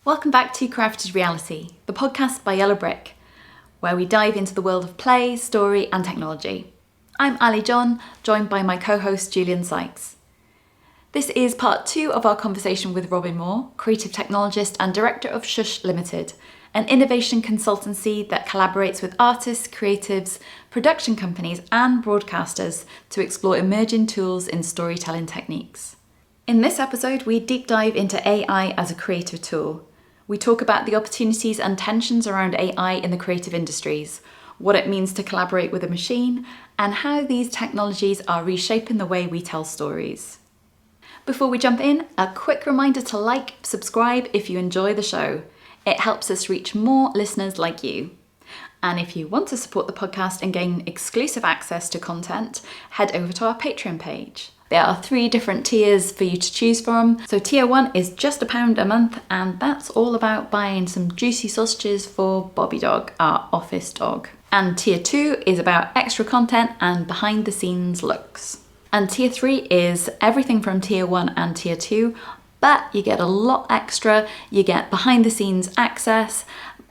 Welcome back to Crafted Reality, the podcast by Yellow Brick, where we dive into the world of play, story and technology. I'm Ali John, joined by my co-host Julian Sykes. This is part 2 of our conversation with Robin Moore, creative technologist and director of SHUSH Limited, an innovation consultancy that collaborates with artists, creatives, production companies and broadcasters to explore emerging tools in storytelling techniques. In this episode, we deep dive into AI as a creative tool. We talk about the opportunities and tensions around AI in the creative industries, what it means to collaborate with a machine, and how these technologies are reshaping the way we tell stories. Before we jump in, a quick reminder to like, subscribe if you enjoy the show. It helps us reach more listeners like you. And if you want to support the podcast and gain exclusive access to content, head over to our Patreon page. There are 3 different tiers for you to choose from. So tier 1 is just £1 a month, and that's all about buying some juicy sausages for Bobby Dog, our office dog. And tier 2 is about extra content and behind the scenes looks. And tier 3 is everything from tier 1 and tier 2, but you get a lot extra. You get behind the scenes access,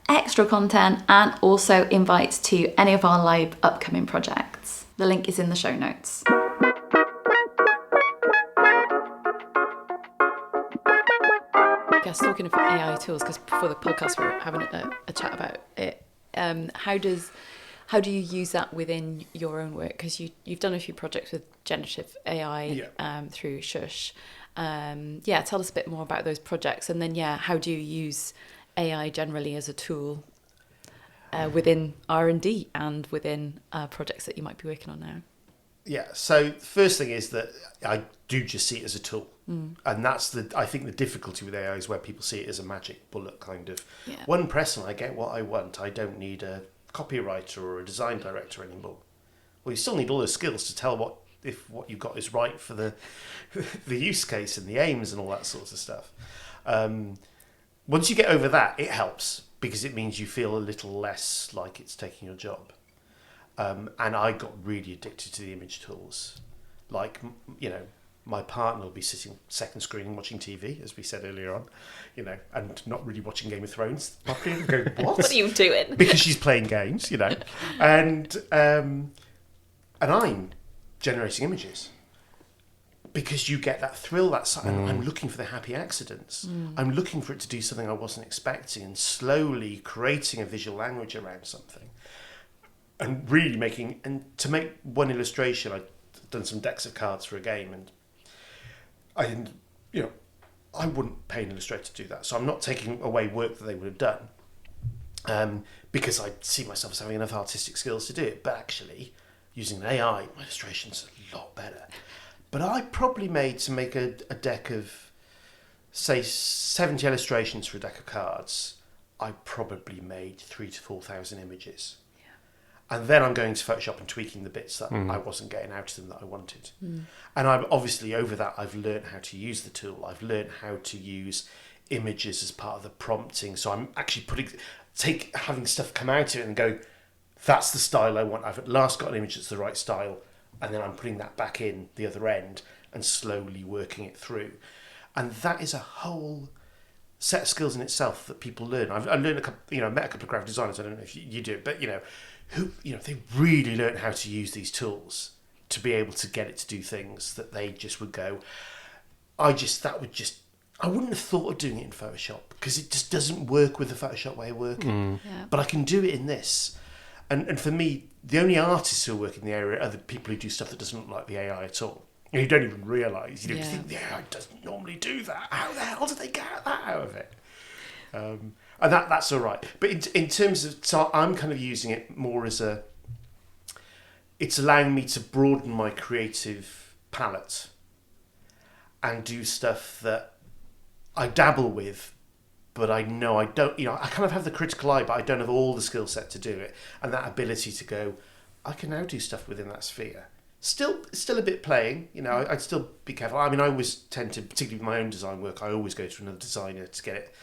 extra content, and also invites to any of our live upcoming projects. The link is in the show notes. I guess talking of AI tools, because before the podcast we were having a chat about it. How do you use that within your own work? Because you've done a few projects with generative AI through SHUSH. Tell us a bit more about those projects, and then how do you use AI generally as a tool within R&D and within projects that you might be working on now? Yeah, so the first thing is that I do just see it as a tool. And that's I think the difficulty with AI is where people see it as a magic bullet kind of. Yeah. One press and I get what I want. I don't need a copywriter or a design director anymore. Well, you still need all those skills to tell if what you've got is right for the use case and the aims and all that sorts of stuff. Once you get over that, it helps because it means you feel a little less like it's taking your job. And I got really addicted to the image tools. Like, my partner will be sitting second screen watching TV, as we said earlier on, and not really watching Game of Thrones properly. And go, what are you doing? Because she's playing games, and I'm generating images because you get that thrill. I'm looking for the happy accidents. I'm looking for it to do something I wasn't expecting, and slowly creating a visual language around something, and really to make one illustration. I've done some decks of cards for a game, and I wouldn't pay an illustrator to do that. So I'm not taking away work that they would have done, because I see myself as having enough artistic skills to do it. But actually, using an AI, my illustration's a lot better. But I probably to make a deck of, say, 70 illustrations for a deck of cards, I probably made 3,000 to 4,000 images. And then I'm going to Photoshop and tweaking the bits that I wasn't getting out of them that I wanted. And I'm obviously over that, I've learned how to use the tool. I've learned how to use images as part of the prompting. So I'm actually having stuff come out of it and go, that's the style I want. I've at last got an image that's the right style. And then I'm putting that back in the other end and slowly working it through. And that is a whole set of skills in itself that people learn. I've learned I met a couple of graphic designers. I don't know if you do it, but who they really learn how to use these tools to be able to get it to do things that they just would go, I wouldn't have thought of doing it in Photoshop because it just doesn't work with the Photoshop way of working. But I can do it in this. And for me, the only artists who work in the area are the people who do stuff that doesn't look like the AI at all. You don't even realise. You think the AI doesn't normally do that. How the hell did they get that out of it? And that's all right. But in terms of, so I'm kind of using it more as it's allowing me to broaden my creative palette and do stuff that I dabble with, but I know I don't, I kind of have the critical eye, but I don't have all the skill set to do it. And that ability to go, I can now do stuff within that sphere. Still a bit playing, I'd still be careful. I mean, I always tend to, particularly with my own design work, I always go to another designer to get it.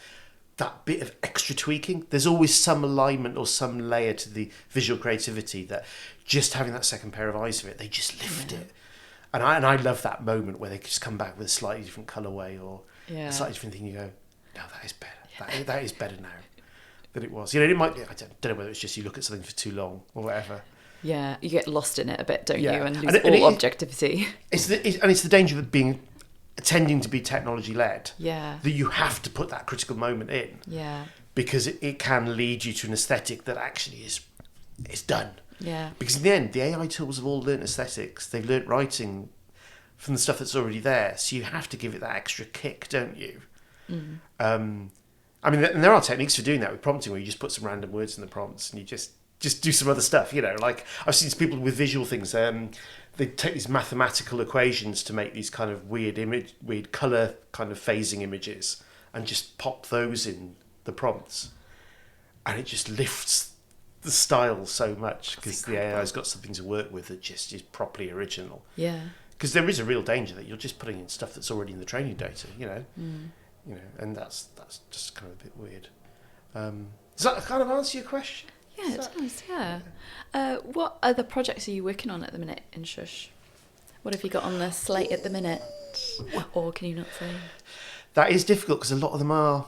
That bit of extra tweaking, there's always some alignment or some layer to the visual creativity that just having that second pair of eyes of it, they just lift it. And I love that moment where they just come back with a slightly different colourway or a slightly different thing. You go, no, that is better. That is better now than it was. You know, it might. I don't know whether it's just you look at something for too long or whatever. Yeah, you get lost in it a bit, don't you, and lose and all objectivity. It's the danger of tending to be technology led. Yeah. That you have to put that critical moment in. Yeah. Because it can lead you to an aesthetic that actually is done. Yeah. Because in the end, the AI tools have all learnt aesthetics. They've learnt writing from the stuff that's already there. So you have to give it that extra kick, don't you? Mm. I mean, and there are techniques for doing that with prompting, where you just put some random words in the prompts and you just do some other stuff. You know, like I've seen people with visual things. They take these mathematical equations to make these kind of weird colour kind of phasing images, and just pop those in the prompts, and it just lifts the style so much because the AI's got something to work with that just is properly original. Yeah. Because there is a real danger that you're just putting in stuff that's already in the training data, you know, and that's just kind of a bit weird. Does that kind of answer your question? Yeah, it does. Yeah. What other projects are you working on at the minute in Shush? What have you got on the slate at the minute, or can you not say? That is difficult because a lot of them are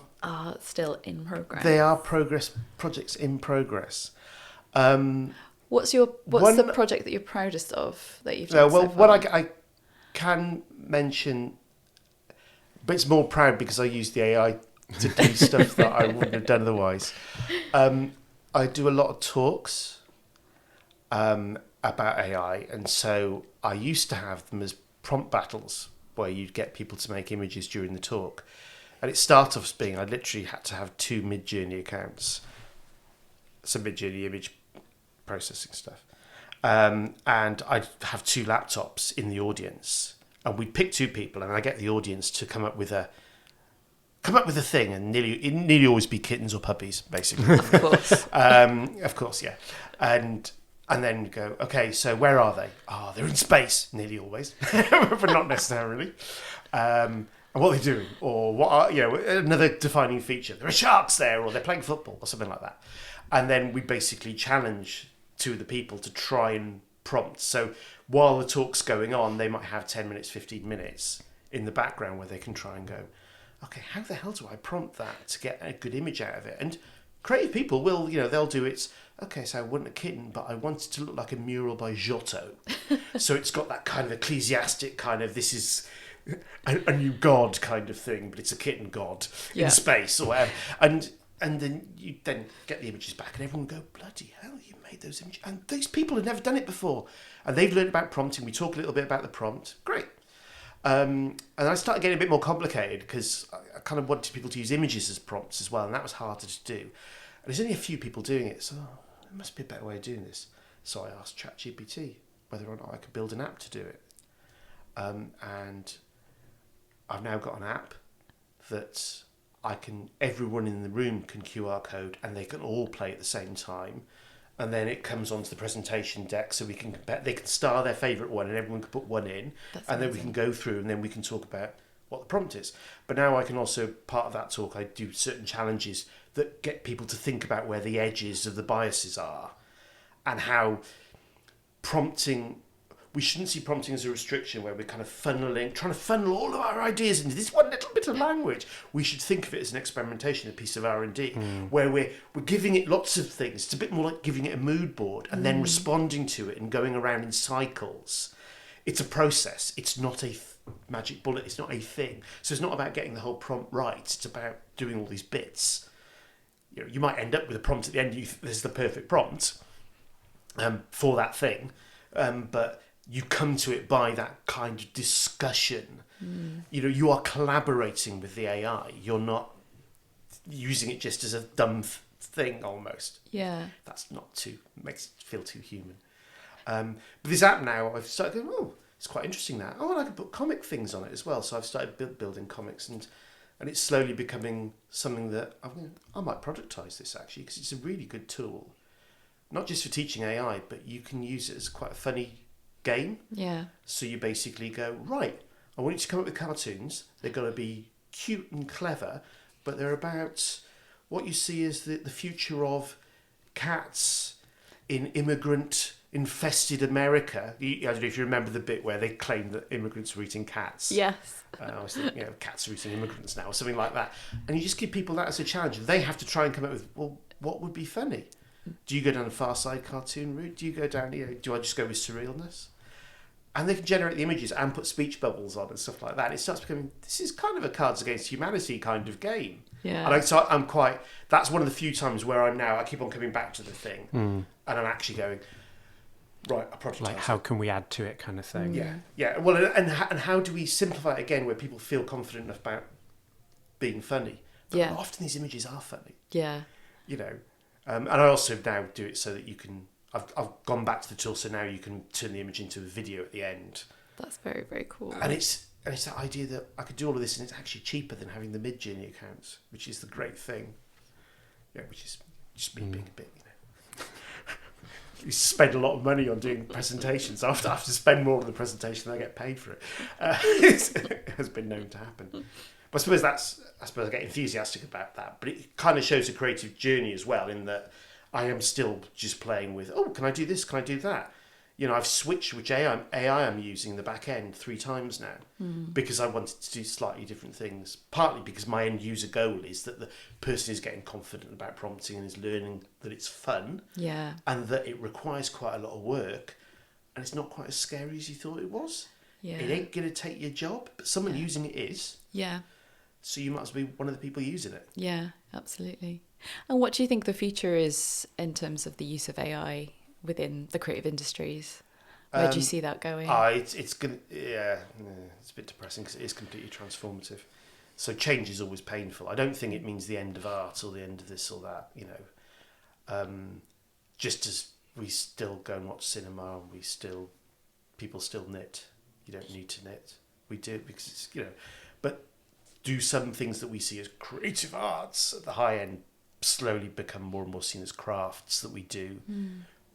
still in progress. They are projects in progress. What's the project that you're proudest of that you've done so far? What I can mention, but it's more proud because I use the AI to do stuff that I wouldn't have done otherwise. I do a lot of talks about AI, and so I used to have them as prompt battles where you'd get people to make images during the talk. And it started off as being I literally had to have 2 Mid-Journey accounts, some Mid-Journey image processing stuff, and I'd have 2 laptops in the audience, and we'd pick 2 people, and I get the audience to come up with a thing, and it nearly always be kittens or puppies, basically. Of course. Of course, yeah, and then go, okay, so where are they? Oh, they're in space, nearly always, but not necessarily. And what they're doing, or what are, another defining feature. There are sharks there, or they're playing football, or something like that. And then we basically challenge 2 of the people to try and prompt. So while the talk's going on, they might have 10 minutes, 15 minutes in the background where they can try and go, okay, how the hell do I prompt that to get a good image out of it? And creative people will, they'll do it. Okay, so I want a kitten, but I want it to look like a mural by Giotto. So it's got that kind of ecclesiastic kind of, this is a new god kind of thing, but it's a kitten god in space or whatever. And then you then get the images back, and everyone will go, bloody hell, you made those images. And these people have never done it before. And they've learned about prompting. We talk a little bit about the prompt. Great. And I started getting a bit more complicated because I kind of wanted people to use images as prompts as well, and that was harder to do. And there's only a few people doing it, so there must be a better way of doing this. So I asked ChatGPT whether or not I could build an app to do it. And I've now got an app that everyone in the room can QR code, and they can all play at the same time. And then it comes onto the presentation deck, so we can compare. They can star their favourite one, and everyone can put one in. That's and amazing. Then we can go through, and then we can talk about what the prompt is. But now I can also, part of that talk, I do certain challenges that get people to think about where the edges of the biases are, and how prompting. We shouldn't see prompting as a restriction where we're kind of trying to funnel all of our ideas into this one little bit of language. We should think of it as an experimentation, a piece of R&D, where we're giving it lots of things. It's a bit more like giving it a mood board and then responding to it and going around in cycles. It's a process. It's not a magic bullet. It's not a thing. So it's not about getting the whole prompt right. It's about doing all these bits. You might end up with a prompt at the end. This is the perfect prompt for that thing, but you come to it by that kind of discussion. You are collaborating with the AI. You're not using it just as a dumb thing almost. Yeah. That's makes it feel too human. But this app now, I've started going, it's quite interesting now. And I can put comic things on it as well. So I've started building comics, and it's slowly becoming something that I might productise this actually, because it's a really good tool. Not just for teaching AI, but you can use it as quite a funny game. Yeah. So you basically go, right, I want you to come up with cartoons. They're going to be cute and clever, but they're about what you see as the future of cats in immigrant infested America. I don't know if you remember the bit where they claimed that immigrants were eating cats. Yes. I was thinking, cats are eating immigrants now, or something like that. And you just give people that as a challenge. They have to try and come up with, well, what would be funny? Do you go down a Far Side cartoon route? Do you go down, do I just go with surrealness? And they can generate the images and put speech bubbles on and stuff like that. It starts becoming, this is kind of a Cards Against Humanity kind of game. Yeah. And I'm quite, that's one of the few times where I keep on coming back to the thing. And I'm actually going, right, a prototype. Like, how can we add to it kind of thing? Yeah. Well, and how do we simplify it again where people feel confident enough about being funny? But often these images are funny. Yeah. And I also now do it so that you can, I've gone back to the tool, so now you can turn the image into a video at the end. That's very, very cool. And it's that idea that I could do all of this and it's actually cheaper than having the Mid-Journey accounts, which is the great thing. Yeah, which is just me being a bit, you spend a lot of money on doing presentations. I have to spend more on the presentation than I get paid for it. It has been known to happen. But I suppose I get enthusiastic about that. But it kind of shows a creative journey as well, in that I am still just playing with, can I do this? Can I do that? I've switched which AI I'm using in the back end 3 times now because I wanted to do slightly different things. Partly because my end user goal is that the person is getting confident about prompting and is learning that it's fun. Yeah. And that it requires quite a lot of work and it's not quite as scary as you thought it was. Yeah. It ain't going to take your job, but someone using it is. Yeah. So you might as well be one of the people using it. Yeah, absolutely. And what do you think the future is in terms of the use of AI within the creative industries? Where do you see that going? It's gonna, it's a bit depressing because it is completely transformative. So change is always painful. I don't think it means the end of art or the end of this or that. Just as we still go and watch cinema, and people still knit. You don't need to knit. We do it because it's but do some things that we see as creative arts at the high end slowly become more and more seen as crafts that we do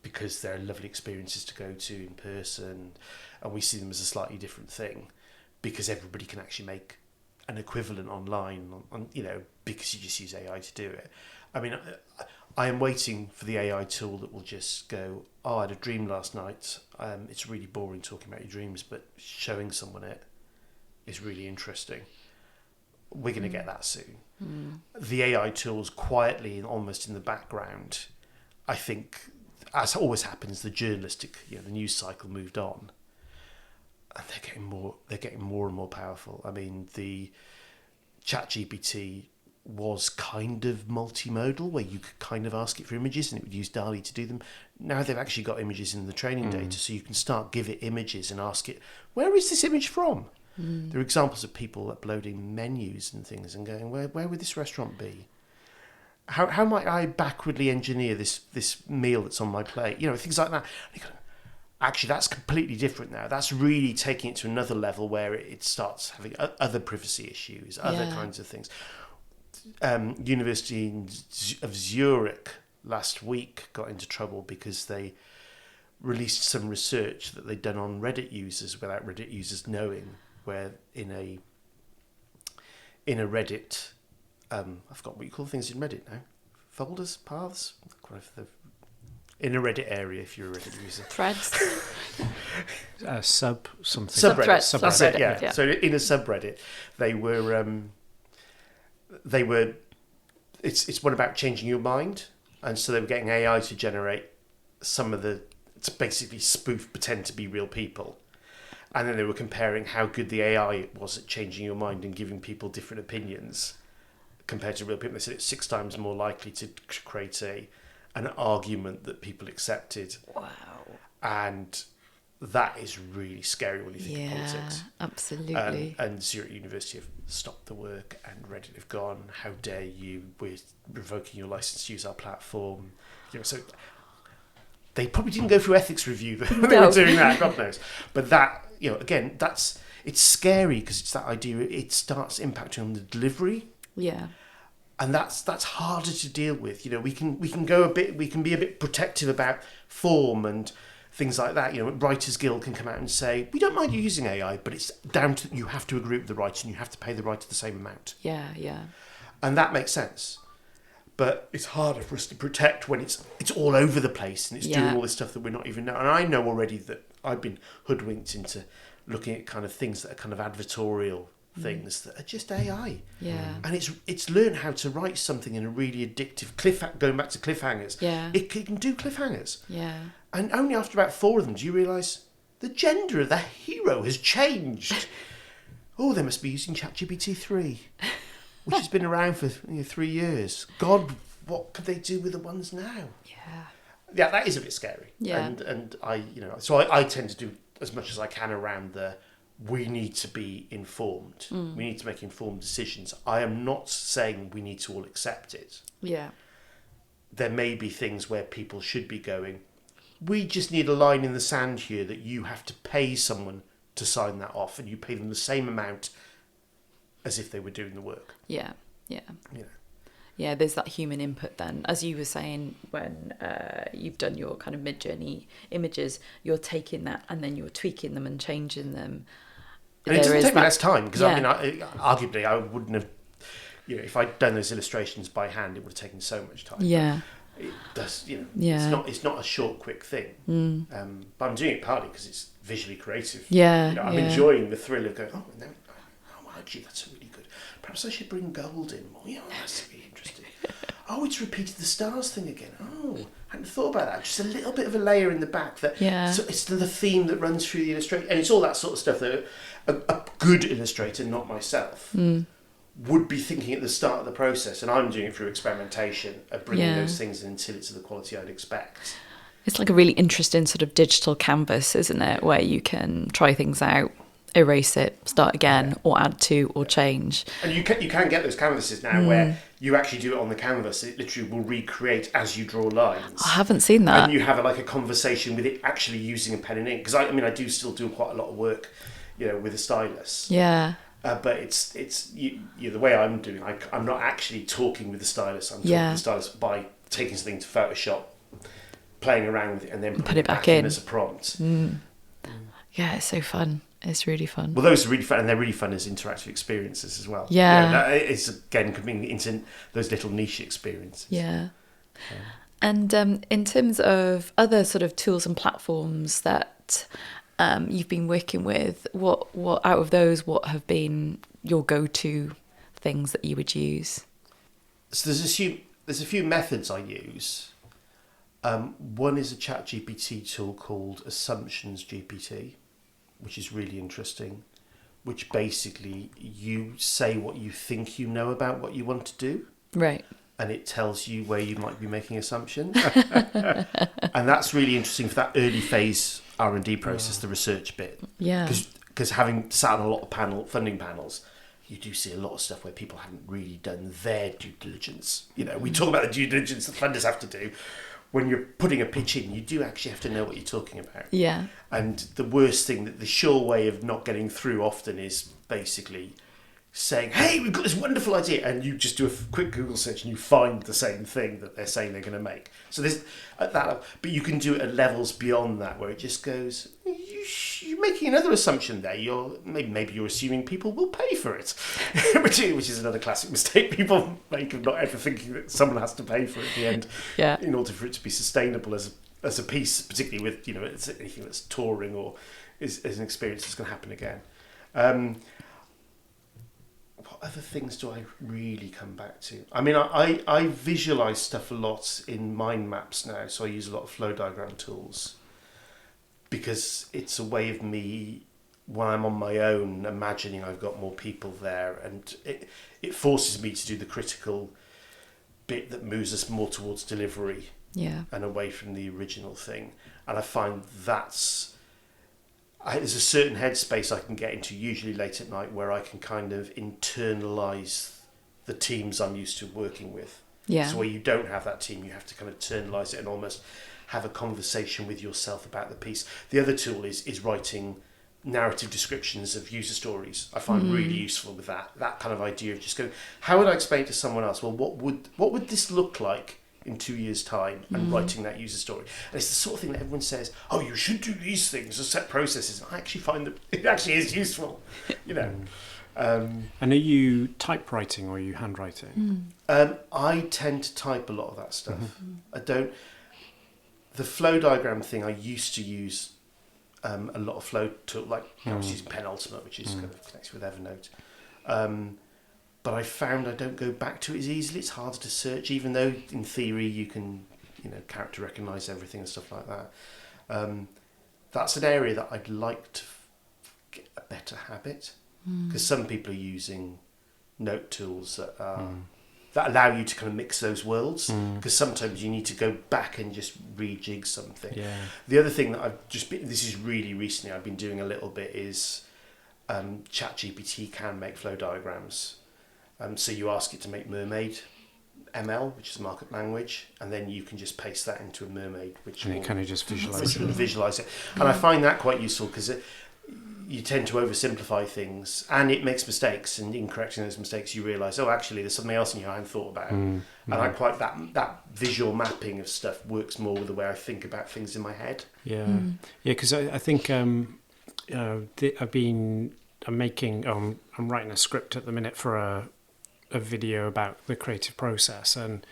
because they're lovely experiences to go to in person, and we see them as a slightly different thing because everybody can actually make an equivalent online on because you just use AI to do it. I mean, I am waiting for the AI tool that will just go, I had a dream last night. It's really boring talking about your dreams, but showing someone it is really interesting. We're going to get that soon. The AI tools quietly and almost in the background, I think, as always happens, the journalistic, the news cycle moved on, and they're getting more and more powerful. I mean, the ChatGPT was kind of multimodal, where you could kind of ask it for images and it would use DALL-E to do them. Now they've actually got images in the training data, so you can start give it images and ask it, where is this image from? There are examples of people uploading menus and things and going, where would this restaurant be? How might I backwardly engineer this meal that's on my plate? Things like that. Actually, that's completely different now. That's really taking it to another level where it starts having other privacy issues, other kinds of things. University of Zurich last week got into trouble because they released some research that they'd done on Reddit users without Reddit users knowing, where in a Reddit, I forgot what you call things in Reddit now, folders, paths, in a Reddit area if you're a Reddit user. Threads. Subreddit. That's it. Yeah. So in a subreddit, they were. It's one about changing your mind, and so they were getting AI to generate some of to basically pretend to be real people. And then they were comparing how good the AI was at changing your mind and giving people different opinions compared to real people. They said it's 6 times more likely to create an argument that people accepted. Wow. And that is really scary when you think of politics. Absolutely. And Zurich University have stopped the work, and Reddit have gone, how dare you, we're revoking your license to use our platform. So they probably didn't go through ethics review when they were doing that, God knows. But that, again, it's scary because it's that idea, it starts impacting on the delivery. Yeah. And that's harder to deal with. We can be a bit protective about form and things like that. Writers Guild can come out and say, we don't mind you using AI, but it's down to, you have to agree with the writer and you have to pay the writer the same amount. Yeah, yeah. And that makes sense. But it's harder for us to protect when it's all over the place and it's doing all this stuff that we're not even know. And I know already that I've been hoodwinked into looking at kind of things that are kind of advertorial things that are just AI. Yeah. And it's learned how to write something in a really addictive going back to cliffhangers. Yeah. It can do cliffhangers. Yeah. And only after about 4 of them do you realise the gender of the hero has changed. Oh, they must be using ChatGPT 3, which has been around for 3 years. God, what could they do with the ones now? Yeah, that is a bit scary. Yeah. And I tend to do as much as I can around we need to be informed. We need to make informed decisions. I am not saying we need to all accept it. Yeah. There may be things where people should be going, we just need a line in the sand here that you have to pay someone to sign that off, and you pay them the same amount as if they were doing the work. Yeah. Yeah. You know. Yeah, there's that human input then. As you were saying, when you've done your kind of mid-journey images, you're taking that and then you're tweaking them and changing them. And it doesn't take me less time, because arguably I wouldn't have, if I'd done those illustrations by hand, it would have taken so much time. Yeah. It does, Yeah. it's not a short, quick thing. But I'm doing it partly because it's visually creative. Yeah. I'm enjoying the thrill of going, actually, that's really good. Perhaps I should bring gold in more. That's really interesting. It's repeated the stars thing again. I hadn't thought about that. Just a little bit of a layer in the back. So it's the theme that runs through the illustration. And it's all that sort of stuff that a good illustrator, not myself, would be thinking at the start of the process. And I'm doing it through experimentation of bringing those things in until it's of the quality I'd expect. It's like a really interesting sort of digital canvas, isn't it? Where you can try things out, erase it, start again, or add to, or change. And you can get those canvases now where you actually do it on the canvas. It literally will recreate as you draw lines. I haven't seen that. And you have a conversation with it actually using a pen and ink. Because I do still do quite a lot of work, with a stylus. Yeah. But it's the way I'm doing. I'm not actually talking with the stylus. I'm talking with the stylus by taking something to Photoshop, playing around with it, and then put it back in as a prompt. Yeah, it's so fun. It's really fun. Well, those are really fun, and they're really fun as interactive experiences as well. Yeah. It's again coming into those little niche experiences. Yeah. And in terms of other sort of tools and platforms that you've been working with, what out of those, what have been your go-to things that you would use? So there's a few methods I use. One is a ChatGPT tool called Assumptions GPT, which is really interesting, which basically you say what you think you know about what you want to do. Right. And it tells you where you might be making assumptions. And that's really interesting for that early phase R&D process, the research bit. Yeah. Because having sat on a lot of funding panels, you do see a lot of stuff where people haven't really done their due diligence. We talk about the due diligence that funders have to do. When you're putting a pitch in, you do actually have to know what you're talking about. Yeah. And the worst thing, the sure way of not getting through often is basically saying, hey, we've got this wonderful idea, and you just do a quick Google search and you find the same thing that they're saying they're going to make. So there's that, but you can do it at levels beyond that where it just goes, you're making another assumption there. Maybe you're assuming people will pay for it, which is another classic mistake people make of not ever thinking that someone has to pay for it at the end, in order for it to be sustainable as a piece, particularly with it's anything that's touring or is an experience that's going to happen again. What other things do I really come back to? I visualise stuff a lot in mind maps now, so I use a lot of flow diagram tools because it's a way of me, when I'm on my own, imagining I've got more people there, and it forces me to do the critical bit that moves us more towards delivery and away from the original thing. And I find there's a certain headspace I can get into, usually late at night, where I can kind of internalise the teams I'm used to working with. Yeah. So where you don't have that team, you have to kind of internalise it and almost have a conversation with yourself about the piece. The other tool is writing narrative descriptions of user stories. I find really useful with that kind of idea of just going, how would I explain it to someone else? Well, what would this look like in 2 years' time, and writing that user story. And it's the sort of thing that everyone says, oh, you should do these things as set processes. I actually find that it actually is useful, And are you typewriting or are you handwriting? I tend to type a lot of that stuff. I don't. The flow diagram thing, I used to use a lot of flow tool, like I was using Penultimate, which is kind of connected with Evernote. But I found I don't go back to it as easily. It's harder to search, even though in theory you can, character recognize everything and stuff like that. That's an area that I'd like to get a better habit, because some people are using note tools that that allow you to kind of mix those worlds, because sometimes you need to go back and just rejig something. Yeah. The other thing that this is really recently I've been doing a little bit is ChatGPT can make flow diagrams. So you ask it to make Mermaid ML, which is a markup language, and then you can just paste that into a Mermaid, which And will it kind of just which visualize will it. visualize it. And I find that quite useful, because you tend to oversimplify things, and it makes mistakes, and in correcting those mistakes you realise, oh, actually there's something else in here I hadn't thought about. And I quite that visual mapping of stuff works more with the way I think about things in my head. Yeah, because I think I'm writing a script at the minute for a video about the creative process, and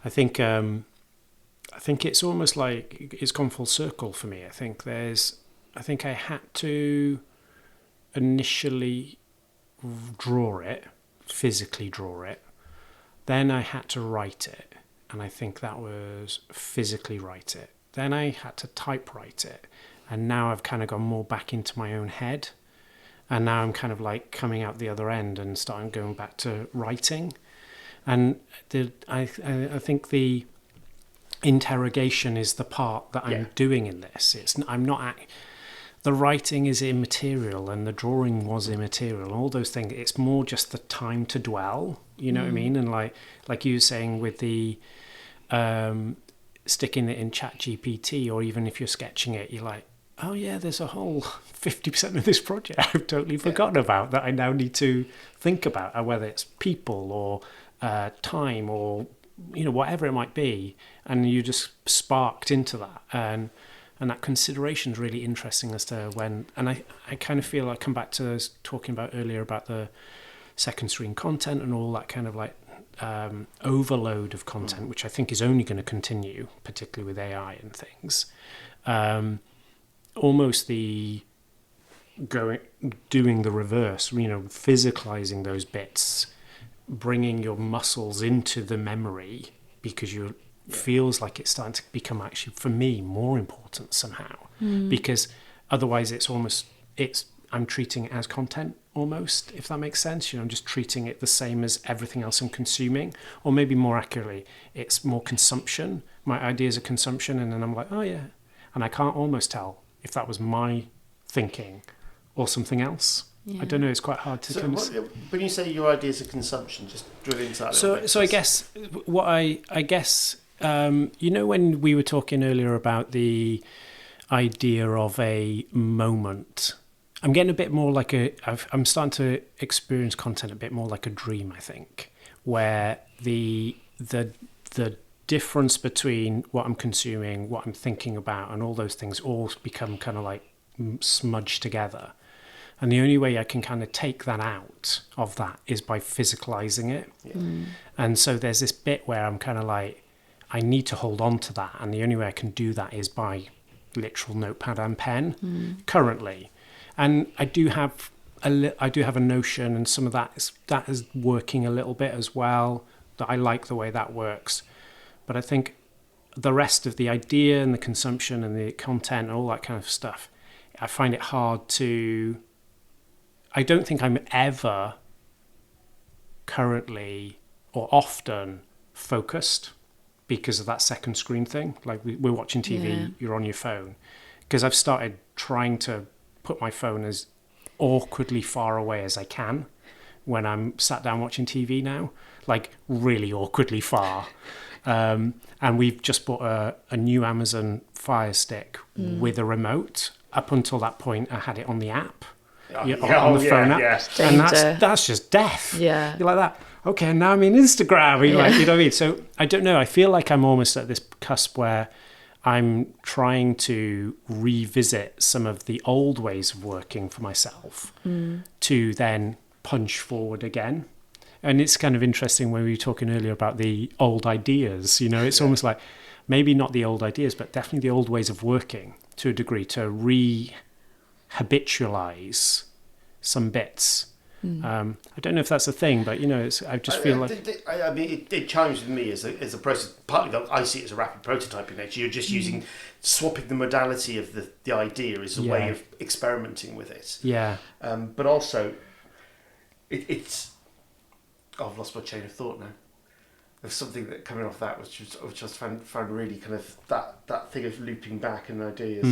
I think it's almost like it's gone full circle for me. I think I had to initially physically draw it, then I had to write it, and I think that was physically write it. Then I had to typewrite it, and now I've kind of gone more back into my own head, and now I'm kind of like coming out the other end and starting going back to writing. And I think the interrogation is the part that I'm doing in this. The writing is immaterial and the drawing was immaterial, all those things. It's more just the time to dwell, you know what I mean? And like you were saying with the sticking it in ChatGPT, or even if you're sketching it, you're like, oh yeah, there's a whole 50% of this project I've totally forgotten about that I now need to think about, whether it's people or time or whatever it might be, and you just sparked into that, and that consideration is really interesting as to when. And I kind of feel I come back to us talking about earlier about the second screen content and all that kind of like overload of content, which I think is only going to continue, particularly with AI and things. Almost doing the reverse, physicalizing those bits, bringing your muscles into the memory, because you feels like it's starting to become actually, for me, more important somehow, because otherwise I'm treating it as content almost, if that makes sense. I'm just treating it the same as everything else I'm consuming, or maybe more accurately, it's more consumption. My ideas are consumption, and then I'm like, oh yeah, and I can't almost tell if that was my thinking or something else. I don't know. It's quite hard to. When you say your ideas are consumption, just drill into that. So I guess when we were talking earlier about the idea of a moment, I'm getting a bit more like I'm starting to experience content a bit more like a dream. I think, where the difference between what I'm consuming, what I'm thinking about, and all those things all become kind of like smudged together. And the only way I can kind of take that out of that is by physicalizing it. And so there's this bit where I'm kind of like, I need to hold on to that. And the only way I can do that is by literal notepad and pen currently. And I do have a notion, and some of that is working a little bit as well, that I like the way that works. But I think the rest of the idea and the consumption and the content and all that kind of stuff, I find it hard to... I don't think I'm ever currently or often focused because of that second screen thing. Like we're watching TV, you're on your phone. Because I've started trying to put my phone as awkwardly far away as I can when I'm sat down watching TV now, like really awkwardly far. And we've just bought a new Amazon Fire Stick with a remote. Up until that point, I had it on the app. On the phone app. Yeah. And that's just death. Yeah. You're like that. Okay, now I'm in Instagram. You're like, you know what I mean? So I don't know. I feel like I'm almost at this cusp where I'm trying to revisit some of the old ways of working for myself to then punch forward again. And it's kind of interesting when we were talking earlier about the old ideas, it's almost like maybe not the old ideas, but definitely the old ways of working to a degree, to re-habitualize some bits. I don't know if that's a thing, but I just feel like it chimes with me as a process. Partly, I see it as a rapid prototyping nature. You're just swapping the modality of the idea as a way of experimenting with it. Yeah. But also, it's. Oh, I've lost my chain of thought now. There's something that coming off that which I found really kind of that thing of looping back and ideas.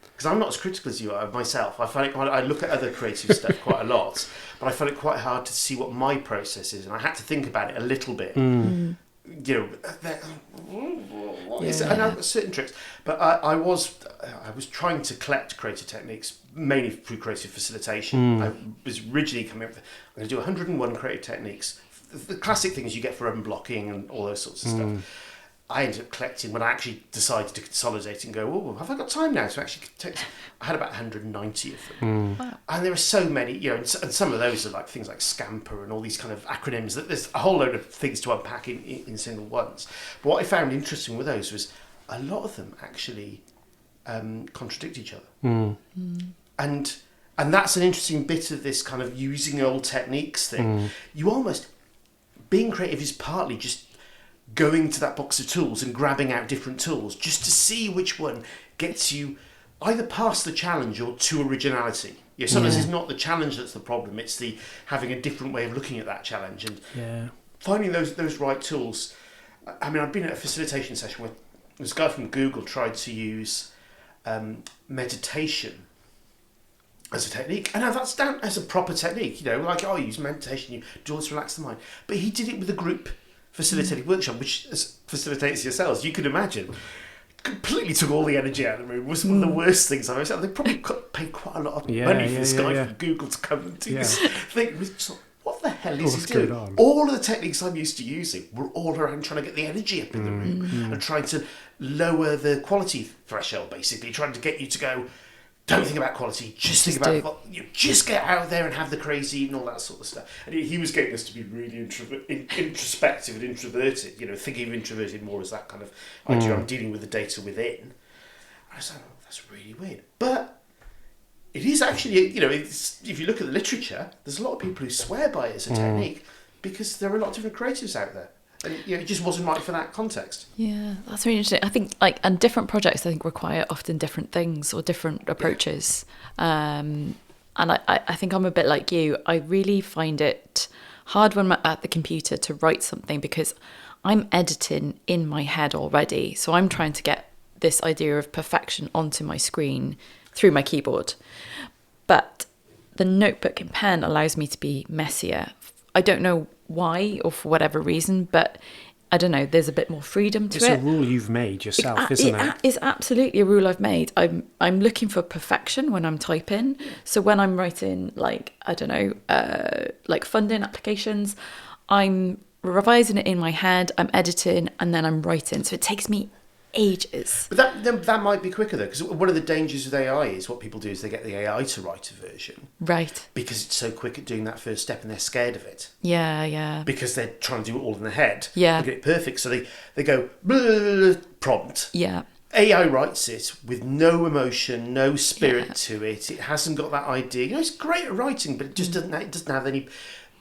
Because I'm not as critical as you are myself. I look at other creative stuff quite a lot, but I find it quite hard to see what my process is, and I had to think about it a little bit. What is it? And I've got certain tricks, but I was trying to collect creative techniques mainly through creative facilitation. I was originally coming up with I'm going to do 101 creative techniques. The classic things you get for unblocking and all those sorts of stuff. I ended up collecting when I actually decided to consolidate and go, oh, have I got time now to actually take... I had about 190 of them. Wow. And there are so many, and some of those are like things like Scamper and all these kind of acronyms. That there's a whole load of things to unpack in single ones. But what I found interesting with those was a lot of them actually contradict each other. And that's an interesting bit of this kind of using old techniques thing. You almost... Being creative is partly just going to that box of tools and grabbing out different tools just to see which one gets you either past the challenge or to originality. Sometimes it's not the challenge that's the problem, it's the having a different way of looking at that challenge and finding those right tools. I mean, I've been at a facilitation session where this guy from Google tried to use meditation as a technique, and now that's down as a proper technique, like you use meditation, you do all this to relax the mind. But he did it with a group facilitated workshop, which as facilitates yourselves, you can imagine, completely took all the energy out of the room. It was one of the worst things I've ever seen. They probably paid quite a lot of money for this guy from Google to come and do this thing. It was just like, what the hell is he doing? All of the techniques I'm used to using were all around trying to get the energy up in the room and trying to lower the quality threshold, basically, trying to get you to go, don't think about quality, just think about just get out there and have the crazy and all that sort of stuff. And he was getting us to be really introspective and introverted, thinking of introverted more as that kind of idea. I'm dealing with the data within. I was like, that's really weird. But it is actually, if you look at the literature, there's a lot of people who swear by it as a technique because there are a lot of different creatives out there. And it just wasn't right for that context. Yeah, that's really interesting. I think and different projects require often different things or different approaches. And I think I'm a bit like you. I really find it hard when I'm at the computer to write something because I'm editing in my head already. So I'm trying to get this idea of perfection onto my screen through my keyboard. But the notebook and pen allows me to be messier. I don't know why or for whatever reason, but I don't know, there's a bit more freedom to it. It's a rule you've made yourself, isn't it? It's absolutely a rule I've made. I'm looking for perfection when I'm typing. So when I'm writing like funding applications, I'm revising it in my head, I'm editing, and then I'm writing. So it takes me ages. But that might be quicker though, because one of the dangers with AI is what people do is they get the AI to write a version. Right. Because it's so quick at doing that first step and they're scared of it. Yeah. Because they're trying to do it all in their head. Yeah. And get it perfect. So they go, blah, blah, blah, prompt. Yeah. AI writes it with no emotion, no spirit to it. It hasn't got that idea. It's great at writing, but it just doesn't have any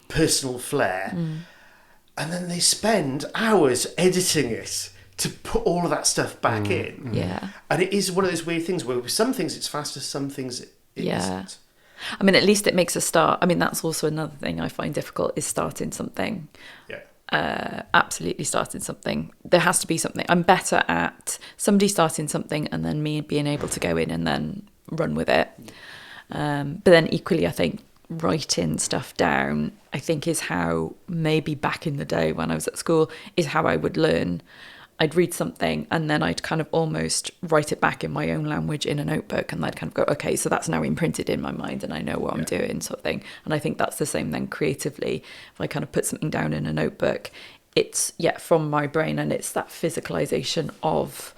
personal flair. And then they spend hours editing it to put all of that stuff back in. Yeah. And it is one of those weird things where with some things it's faster, some things it isn't. I mean, at least it makes a start. I mean, that's also another thing I find difficult is starting something. Yeah. Absolutely starting something. There has to be something. I'm better at somebody starting something and then me being able to go in and then run with it. But then equally, I think writing stuff down, I think is how maybe back in the day when I was at school is how I would learn. I'd read something and then I'd kind of almost write it back in my own language in a notebook and I'd kind of go, okay, so that's now imprinted in my mind and I know what I'm doing, sort of thing. And I think that's the same then creatively. If I kind of put something down in a notebook, it's from my brain and it's that physicalization of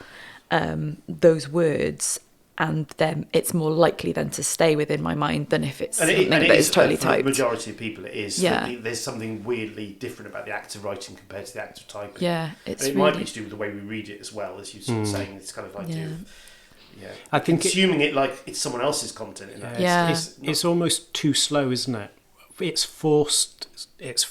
those words and then it's more likely then to stay within my mind than if it's something that is is totally for typed. the majority of people, it is. Yeah. There's something weirdly different about the act of writing compared to the act of typing. Yeah, and it's it really... might be to do with the way we read it as well, as you sort of saying. It's kind of like I think consuming it like it's someone else's content. In that. It's almost too slow, isn't it? It's forced.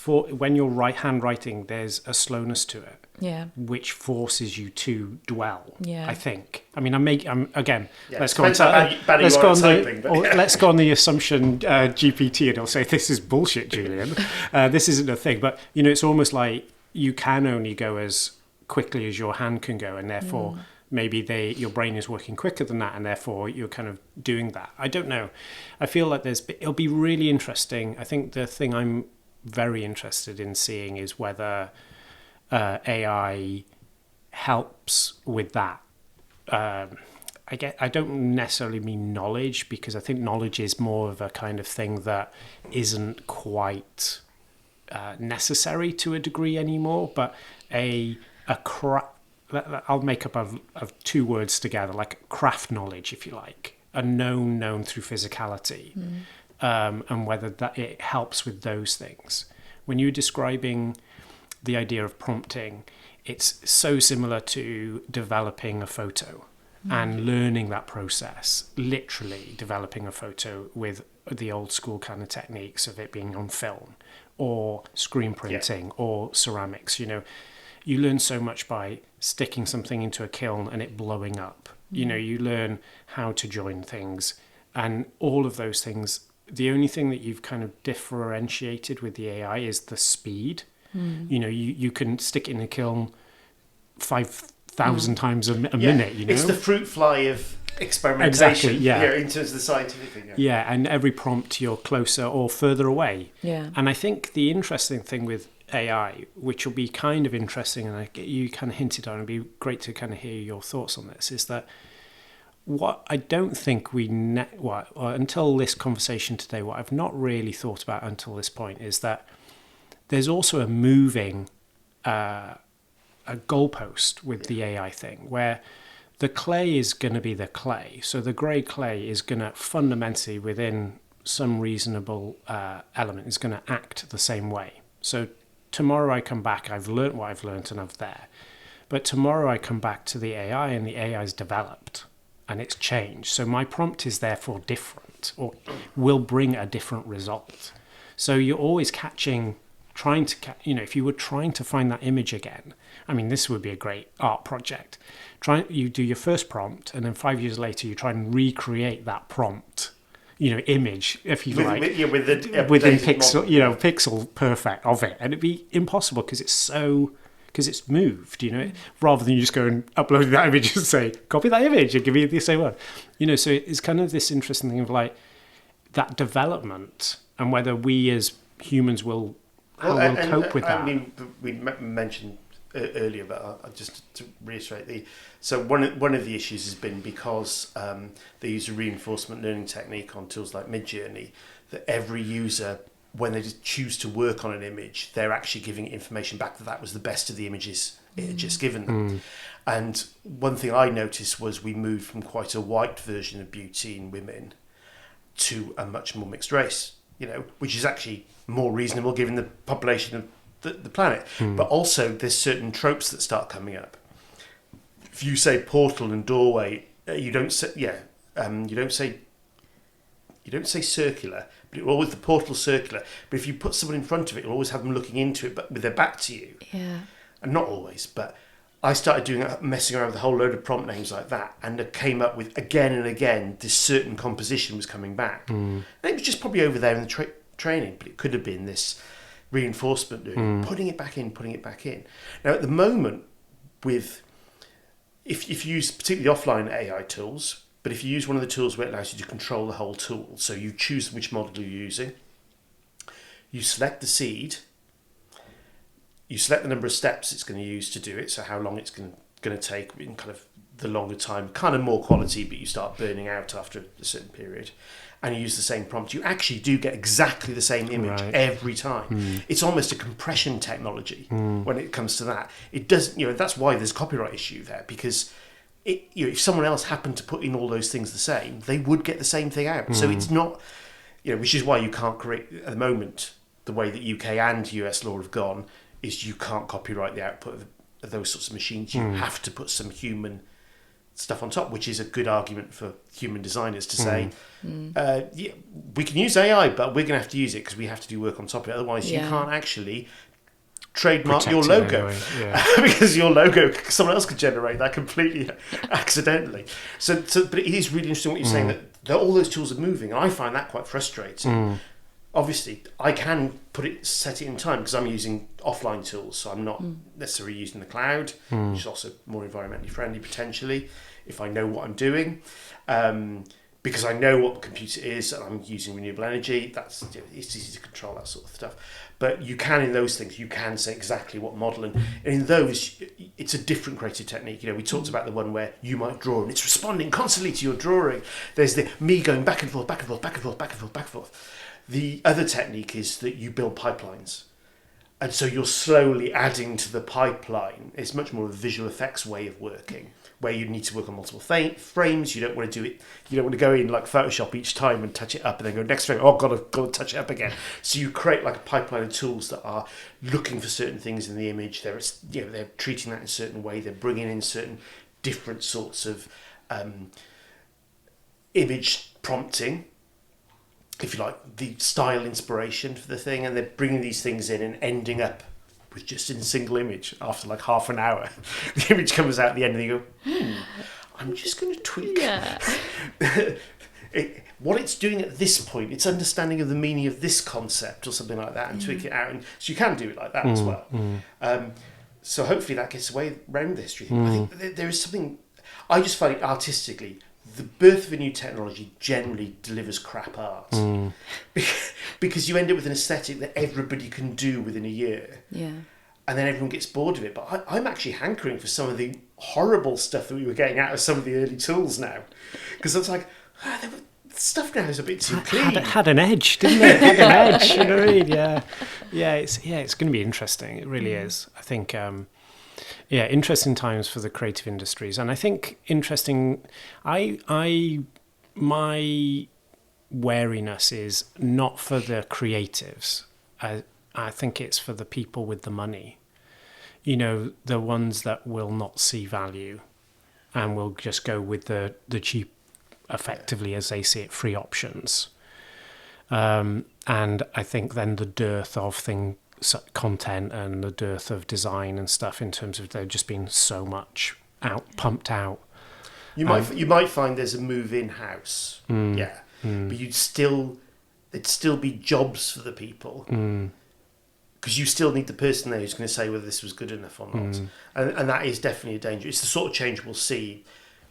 When you're handwriting, there's a slowness to it. Yeah. Which forces you to dwell. Yeah. I think. I mean, let's go on the assumption GPT, and it'll say this is bullshit, Julian. This isn't a thing. But it's almost like you can only go as quickly as your hand can go, and therefore maybe your brain is working quicker than that, and therefore you're kind of doing that. I don't know. I feel like it'll be really interesting. I think the thing I'm very interested in seeing is whether AI helps with that. I don't necessarily mean knowledge, because I think knowledge is more of a kind of thing that isn't quite necessary to a degree anymore. But I'll make up of two words together, like craft knowledge, if you like, a known through physicality, and whether that it helps with those things. When you're describing the idea of prompting, it's so similar to developing a photo and learning that process, literally developing a photo with the old school kind of techniques of it being on film or screen printing or ceramics. You learn so much by sticking something into a kiln and it blowing up. You learn how to join things, and all of those things. The only thing that you've kind of differentiated with the AI is the speed. You can stick it in a kiln 5,000 times a minute. It's the fruit fly of experimentation. Exactly. In terms of the scientific thing. Yeah, and every prompt you're closer or further away. Yeah. And I think the interesting thing with AI, which will be kind of interesting, and you kind of hinted on, it'd be great to kind of hear your thoughts on this, is that what I don't think until this conversation today, what I've not really thought about until this point is that there's also a moving a goalpost with the AI thing, where the clay is going to be the clay. So the grey clay is going to fundamentally, within some reasonable element, is going to act the same way. So tomorrow I come back, I've learnt what I've learnt and I'm there. But tomorrow I come back to the AI and the AI is developed and it's changed. So my prompt is therefore different, or will bring a different result. So you're always if you were trying to find that image again, I mean, this would be a great art project. You do your first prompt, and then 5 years later, you try and recreate that prompt, image, if you like, within pixel perfect of it, and it'd be impossible because it's moved, rather than you just go and upload that image and say, copy that image and give me the same one, So it's kind of this interesting thing of like that development, and whether we as humans will cope with that. I mean, we mentioned earlier, but just to reiterate one of the issues has been because they use a reinforcement learning technique on tools like Midjourney, that every user, when they just choose to work on an image, they're actually giving information back that was the best of the images it had just given them. And one thing I noticed was we moved from quite a white version of beauty in women to a much more mixed race, which is actually more reasonable given the population of the planet. But also there's certain tropes that start coming up. If you say portal and doorway, you don't say circular, but it will always, the portal circular. But if you put someone in front of it, you'll always have them looking into it, but with their back to you. Yeah. And not always, but I started messing around with a whole load of prompt names like that, and it came up with again and again this certain composition was coming back. And it was just probably over there in the training, but it could have been this reinforcement learning, putting it back in. Now at the moment, if you use particularly offline AI tools, but if you use one of the tools where it allows you to control the whole tool, so you choose which model you're using, you select the seed, you select the number of steps it's going to use to do it, so how long it's going to take in kind of the longer time, kind of more quality, but you start burning out after a certain period, and you use the same prompt, you actually do get exactly the same image every time. It's almost a compression technology when it comes to that. It doesn't, that's why there's a copyright issue there, because if someone else happened to put in all those things the same, they would get the same thing out. So it's not, which is why you can't create, at the moment, the way that UK and US law have gone, is you can't copyright the output of those sorts of machines. You have to put some human stuff on top, which is a good argument for human designers to say, yeah, we can use AI, but we're going to have to use it because we have to do work on top of it. Otherwise, you can't actually trademark your logo because your logo someone else could generate that completely accidentally. So, but it is really interesting what you're saying, that all those tools are moving, and I find that quite frustrating. Obviously, I can set it in time because I'm using offline tools, so I'm not necessarily using the cloud, which is also more environmentally friendly potentially, if I know what I'm doing. Because I know what the computer is and I'm using renewable energy, it's easy to control that sort of stuff. But you can, in those things, you can say exactly what model, and in those, it's a different creative technique. We talked about the one where you might draw and it's responding constantly to your drawing. There's me going back and forth, back and forth, back and forth, back and forth, back and forth. The other technique is that you build pipelines. And so you're slowly adding to the pipeline. It's much more a visual effects way of working, where you need to work on multiple frames. You don't want to do it. You don't want to go in like Photoshop each time and touch it up and then go next frame. Oh, got to touch it up again. So you create like a pipeline of tools that are looking for certain things in the image. They're treating that in a certain way. They're bringing in certain different sorts of image prompting, if you like, the style inspiration for the thing, and they're bringing these things in and ending up with just in a single image after like half an hour. The image comes out at the end and you go, I'm just going to tweak. Yeah. What it's doing at this point, it's understanding of the meaning of this concept or something like that, and tweak it out. And so you can do it like that as well. So hopefully that gets away around the history thing. I think there is something, I just find it artistically, the birth of a new technology generally delivers crap art because you end up with an aesthetic that everybody can do within a year, and then everyone gets bored of it. But I'm actually hankering for some of the horrible stuff that we were getting out of some of the early tools now, because it's like stuff now is a bit too clean. Had an edge, didn't it? Had an edge. You know what I mean? It's going to be interesting. It really is. I think. Interesting times for the creative industries, and I think interesting. My wariness is not for the creatives. I think it's for the people with the money. The ones that will not see value, and will just go with the cheap, effectively as they see it, free options. And I think then the dearth of content and the dearth of design and stuff, in terms of there just being so much pumped out. You might find there's a move in house, but there'd still be jobs for the people, because you still need the person there who's going to say whether this was good enough or not, and that is definitely a danger. It's the sort of change we'll see,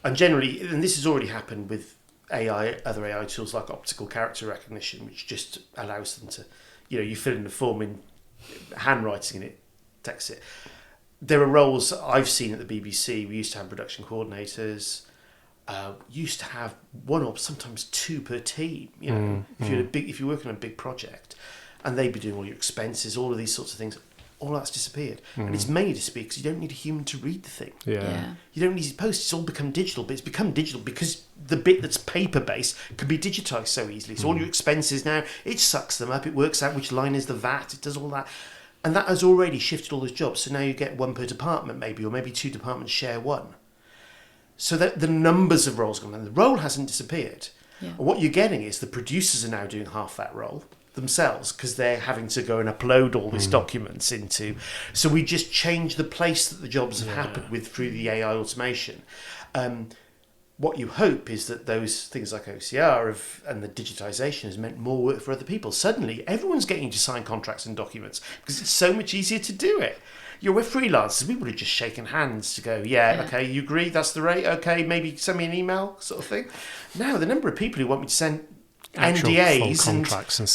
and generally, and this has already happened with other AI tools like optical character recognition, which just allows them to, you fill in the form in handwriting and it texts it. There are roles I've seen at the BBC. We used to have production coordinators. Used to have one or sometimes two per team. If you're working on a big project, and they'd be doing all your expenses, all of these sorts of things. All that's disappeared, and it's mainly disappeared because you don't need a human to read the thing. You don't need to post. It's all become digital, but it's become digital because the bit that's paper based can be digitized so easily. So all your expenses now, it sucks them up. It works out which line is the VAT. It does all that, and that has already shifted all those jobs. So now you get one per department, maybe, or maybe two departments share one. So that the numbers of roles gone, and the role hasn't disappeared. And what you're getting is the producers are now doing half that role themselves, because they're having to go and upload all these documents into. So we just change the place that the jobs have happened with through the AI automation. What you hope is that those things like OCR and the digitization has meant more work for other people. Suddenly, everyone's getting to sign contracts and documents because it's so much easier to do it. We're freelancers. We would have just shaken hands to go, okay, you agree, that's the rate, okay, maybe send me an email, sort of thing. Now, the number of people who want me to send NDAs and contracts and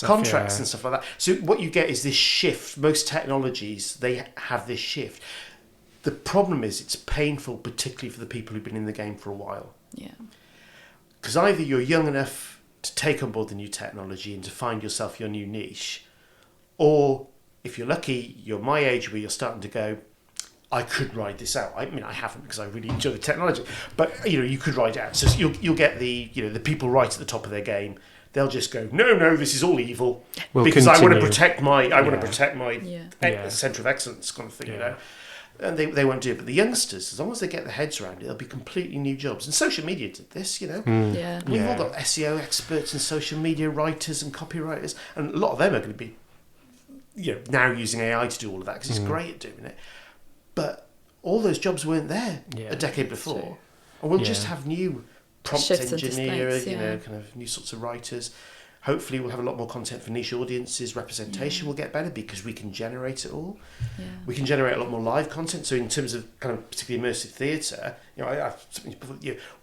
stuff like that. So what you get is this shift. Most technologies, they have this shift. The problem is it's painful, particularly for the people who've been in the game for a while. Because either you're young enough to take on board the new technology and to find yourself your new niche, or if you're lucky, you're my age where you're starting to go, I could ride this out. I mean, I haven't because I really enjoy the technology. But you could ride it out. So you'll get the people right at the top of their game. They'll just go, no, this is all evil because I want to protect my centre of excellence kind of thing. And they won't do it. But the youngsters, as long as they get their heads around it, they'll be completely new jobs. And social media did this, We've all got SEO experts and social media writers and copywriters, and a lot of them are going to be, now using AI to do all of that because it's great at doing it. But all those jobs weren't there a decade before, and we'll just have new prompt engineer, kind of new sorts of writers. Hopefully we'll have a lot more content for niche audiences. Representation will get better because we can generate it all. Yeah. We can generate a lot more live content. So in terms of kind of particularly immersive theatre,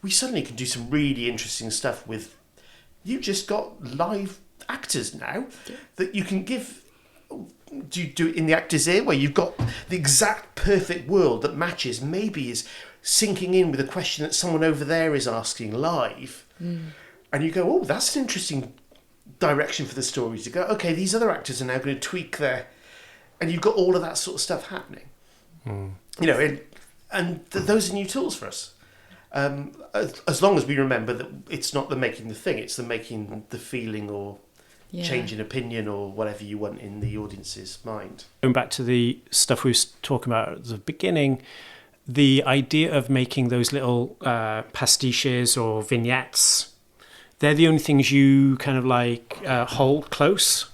we suddenly can do some really interesting stuff with. You've just got live actors now that you can give. Do you do it in the actor's ear where you've got the exact perfect world that matches, maybe is sinking in with a question that someone over there is asking live, and you go, oh, that's an interesting direction for the story to go. Okay, these other actors are now going to tweak their, and you've got all of that sort of stuff happening. Those are new tools for us. As long as we remember that it's not the making the thing, it's the making the feeling or change in opinion or whatever you want in the audience's mind. Going back to the stuff we were talking about at the beginning, the idea of making those little pastiches or vignettes, they're the only things you kind of hold close,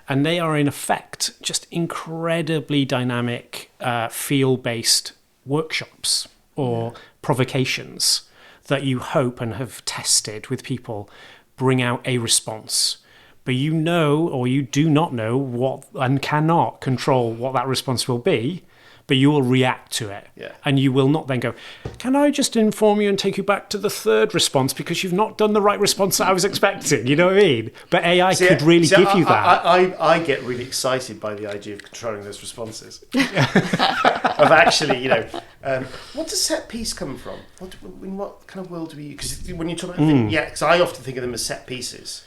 and they are in effect just incredibly dynamic feel-based workshops or provocations that you hope and have tested with people bring out a response. But or you do not know what and cannot control what that response will be, but you will react to it. Yeah. And you will not then go, can I just inform you and take you back to the third response because you've not done the right response that I was expecting? You know what I mean? But AI could really give you that. I get really excited by the idea of controlling those responses. Of actually, what does set piece come from? In what kind of world do we use? Because when you talk about because I often think of them as set pieces.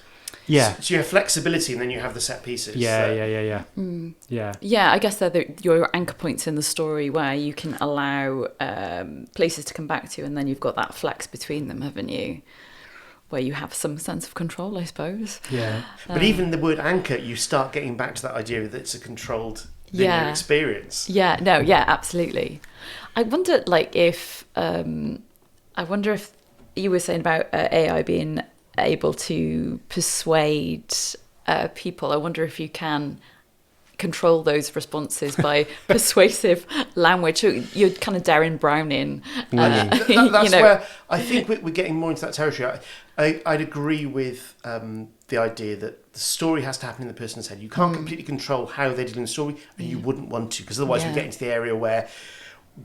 Yeah. So you have flexibility and then you have the set pieces. Yeah. Yeah, I guess they're your anchor points in the story where you can allow places to come back to, and then you've got that flex between them, haven't you? Where you have some sense of control, I suppose. Yeah. But even the word anchor, you start getting back to that idea that it's a controlled linear experience. Yeah, no, yeah, absolutely. I wonder, if you were saying about AI being able to persuade people. I wonder if you can control those responses by persuasive language. You're kind of Darren Browning. That's where I think we're getting more into that territory. I'd agree with the idea that the story has to happen in the person's head. You can't completely control how they did in the story, and you wouldn't want to, because otherwise we get into the area where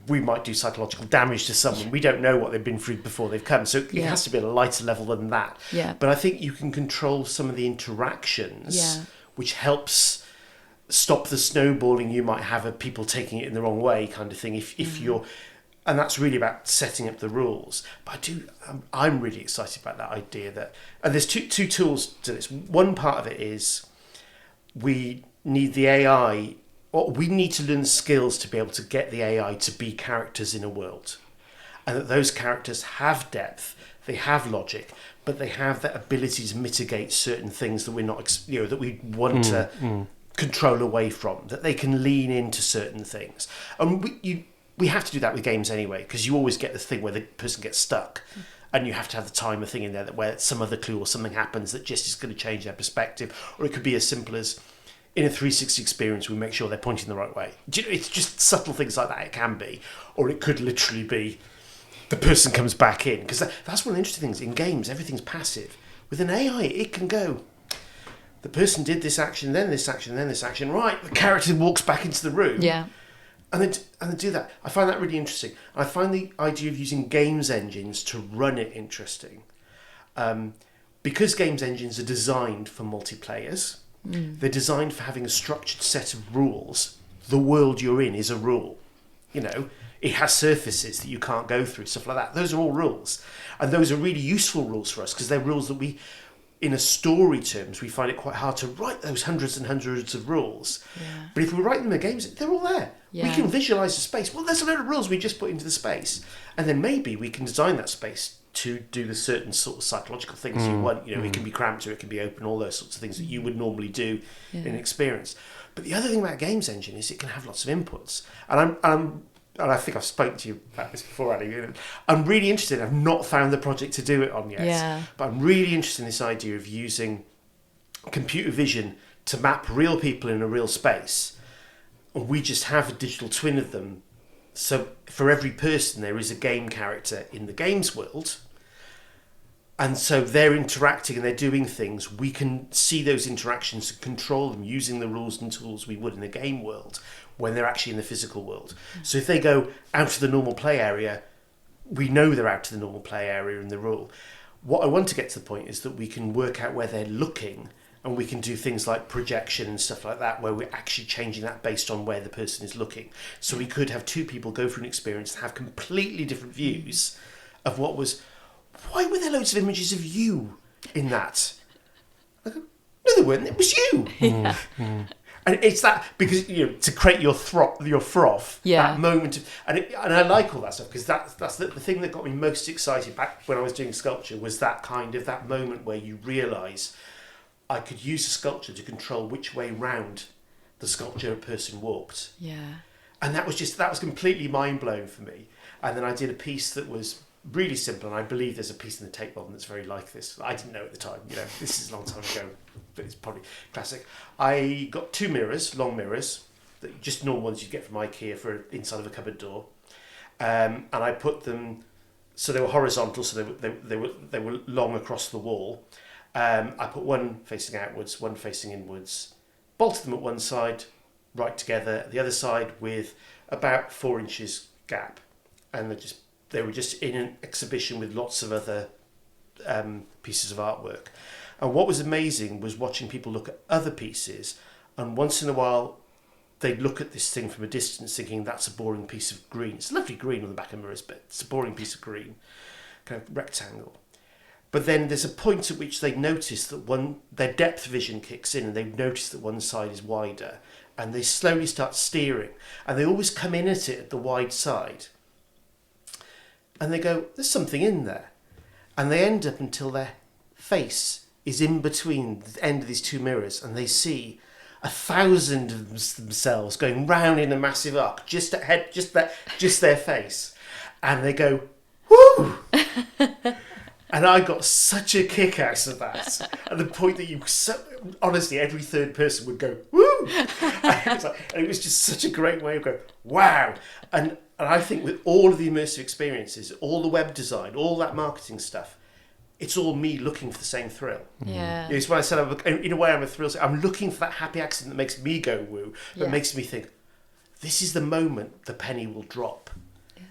we might do psychological damage to someone. We don't know what they've been through before they've come. So it has to be at a lighter level than that. Yeah. But I think you can control some of the interactions, which helps stop the snowballing you might have of people taking it in the wrong way kind of thing. If you're... And that's really about setting up the rules. But I'm really excited about that idea that... And there's two tools to this. One part of it is we need the AI... Well, we need to learn skills to be able to get the AI to be characters in a world, and that those characters have depth, they have logic, but they have that ability to mitigate certain things that we're not, that we want to control away from. That they can lean into certain things, and we have to do that with games anyway, because you always get the thing where the person gets stuck, and you have to have the timer thing in there where some other clue or something happens that just is going to change their perspective, or it could be as simple as, in a 360 experience, we make sure they're pointing the right way. It's just subtle things like that. It can be, or it could literally be the person comes back in, because that's one of the interesting things in games. Everything's passive. With an AI, it can go. The person did this action, then this action, then this action. Right, the character walks back into the room. Yeah, and then do that. I find that really interesting. I find the idea of using games engines to run it interesting, because games engines are designed for multiplayers. They're designed for having a structured set of rules. The world you're in is a rule. It has surfaces that you can't go through, stuff like that. Those are all rules. And those are really useful rules for us, because they're rules that in a story terms, we find it quite hard to write those hundreds and hundreds of rules. Yeah. But if we write them in games, they're all there. Yeah. We can visualise the space. Well, there's a load of rules we just put into the space. And then maybe we can design that space to do the certain sort of psychological things you want. You know, it can be cramped or it can be open, all those sorts of things that you would normally do in an experience. But the other thing about a games engine is it can have lots of inputs. And I think I've spoken to you about this before, Ali. I'm really interested. I've not found the project to do it on yet. Yeah. But I'm really interested in this idea of using computer vision to map real people in a real space. And we just have a digital twin of them. So for every person, there is a game character in the games world. And so they're interacting and they're doing things. We can see those interactions and control them using the rules and tools we would in the game world when they're actually in the physical world. So if they go out of the normal play area, we know they're out of the normal play area in the rule. What I want to get to the point is that we can work out where they're looking, and we can do things like projection and stuff like that, where we're actually changing that based on where the person is looking. So we could have two people go through an experience and have completely different views of what was... Why were there loads of images of you in that? I go, no, there weren't. It was you. Yeah. And it's that, because, you know, to create your froth, Yeah. that moment of, and I like all that stuff, because that's the thing that got me most excited back when I was doing sculpture, was that kind of that moment where you realise I could use a sculpture to control which way round the sculpture person walked. Yeah. And that was completely mind blowing for me. And then I did a piece that was really simple, and I believe there's a piece in the Tate Modern that's very like this. I didn't know at the time, you know, this is a long time ago, but it's probably classic. I got two mirrors, long mirrors, that just normal ones you get from IKEA for inside of a cupboard door, and I put them so they were horizontal, so they were long across the wall. I put one facing outwards, one facing inwards, bolted them at one side, right together, the other side with about 4 inches gap, and they were just in an exhibition with lots of other pieces of artwork. And what was amazing was watching people look at other pieces, and once in a while they'd look at this thing from a distance thinking that's a boring piece of green. It's a lovely green on the back of mirrors, but it's a boring piece of green, kind of rectangle. But then there's a point at which they notice that their depth vision kicks in, and they notice that one side is wider, and they slowly start steering, and they always come in at it at the wide side. And they go, there's something in there. And they end up until their face is in between the end of these two mirrors, and they see 1,000 of themselves going round in a massive arc, just their face. And they go, whoo! And I got such a kick out of that. At the point that honestly, every third person would go, woo! And it was just such a great way of going, wow! And I think with all of the immersive experiences, all the web design, all that marketing stuff, it's all me looking for the same thrill. Yeah. It's when I said, in a way, I'm a thrill. I'm looking for that happy accident that makes me go woo, that makes me think, this is the moment the penny will drop. Yeah.